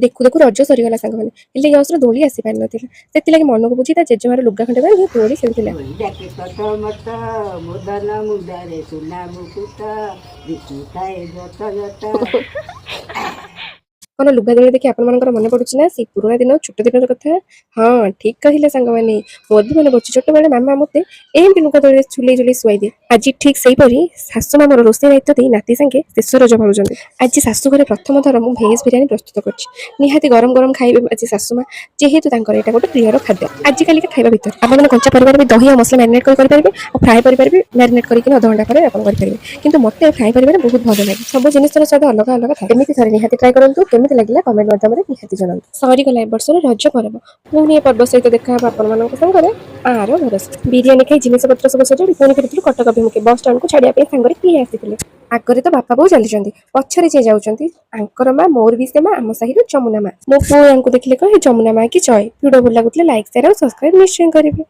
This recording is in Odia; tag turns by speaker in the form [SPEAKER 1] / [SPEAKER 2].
[SPEAKER 1] ଦେଖୁ ଦେଖୁ ରଜ ସରିଗଲା ସାଙ୍ଗମାନେ। ହେଲେ ଏ ବର୍ଷ ଦୋଳି ଆସିପାରିନଥିଲା। ସେଥିଲାଗି ମନକୁ ବୁଝି ତା ଜେଜେମାର ଲୁଗା ଖଣ୍ଡେ ବାନ୍ଧି ଦୋଳି ଖେଳୁଥିଲା। କଣ ଲୁଗା ଦୋଳି ଦେଖି ଆପଣମାନଙ୍କର ମନେ ପଡୁଛି ନା ସେଇ ପୁରୁଣା ଦିନ ଛୋଟ ଦିନର କଥା? ହଁ ଠିକ କହିଲେ ସାଙ୍ଗମାନେ। ମୋର ବି ମନେ ପଡୁଛି ଛୋଟବେଳେ ମାମା ମତେ ଏମିତି ଲୁଗା ଦୋଳିରେ ଝୁଲେଇ ଝୁଲେଇ ଶୁଆଇ ଦିଏ। ଆଜି ଠିକ ସେଇପରି ଶାଶୁ ମା ମୋର ରୋଷେଇ ଦାୟିତ୍ୱ ଦେଇ ନାତି ସାଙ୍ଗେ ଶେଷ ରଜ ପାଳୁଛନ୍ତି। ଆଜି ଶାଶୁ ଘରେ ପ୍ରଥମ ଥର ମୁଁ ଭେଜ ବିରିୟାନୀ ପ୍ରସ୍ତୁତ କରିଛି। ନିହାତି ଗରମ ଗରମ ଖାଇବେ ଆଜି ଶାଶୁ ମା, ଯେହେତୁ ତାଙ୍କର ଏଇଟା ଗୋଟେ ପ୍ରିୟର ଖାଦ୍ୟ। ଆଜିକାଲିକା ଖାଇବା ଭିତରେ ଆପଣ କଞ୍ଚା ପରିବାର ବି ଦହି ଆଉ ମସଲା ମ୍ୟାରିନେଟ୍ କରି କରିପାରିବେ, ଆଉ ଫ୍ରାଏ ପରିବାର ବି ମ୍ୟାରିନେଟ୍ କରିକି ଅଧଘଣ୍ଟା ପରେ ଆପଣ କରିପାରିବେ। କିନ୍ତୁ ମତେ ଫ୍ରାଏ ପରିବାଟା ବହୁତ ଭଲ ଲାଗେ। ସବୁ ଜିନିଷର ସ୍ୱାଦ ଅଲଗା ଅଲଗା ଥାଏ। ଏମିତି ଥରେ ନିହାତି ଟ୍ରାଏ କରନ୍ତୁ। କେମିତି ଲାଗିଲା କମେଣ୍ଟ ମାଧ୍ୟମରେ ନିହାତି ଜଣାନ୍ତୁ। ସରିଗଲା ଏ ବର୍ଷର ରଜ ପର୍ବ। ପୁଣି ଏ ପର୍ବ ସହିତ ଦେଖାହେବ ଆପଣମାନଙ୍କ ସାଙ୍ଗରେ ଆର ଭରସା। ବିରିୟାନୀ ଖାଇ ଜିନିଷ ପତ୍ର ସବୁ ସଜାଡ଼ି ପୁଣି ଫେରିଥିଲୁ କଟକ ଅଭିମୁଖେ। ବସ୍ ଷ୍ଟାଣ୍ଡକୁ ଛାଡ଼ିବା ପାଇଁ ସାଙ୍ଗରେ କିଏ ଆସିଥିଲେ? ଆଗରେ ତ ବାପା ବୋଉ ଚାଲିଛନ୍ତି, ପଛରେ ଯିଏ ଯାଉଛନ୍ତି ଆଙ୍କର ମା, ମୋର ବି ସେ ମା, ଆମ ସାହିର ଯମୁନା ମା। ମୋ ପୁଅ ୟାଙ୍କୁ ଦେଖିଲେ କହେ ଯମୁନା ମା କି ଜୟ। ଭିଡିଓ ଭଲ ଲାଗୁଥିଲେ ଲାଇକ୍, ସେୟାର ଆଉ ସବସ୍କ୍ରାଇବ ନିଶ୍ଚୟ କରିବେ।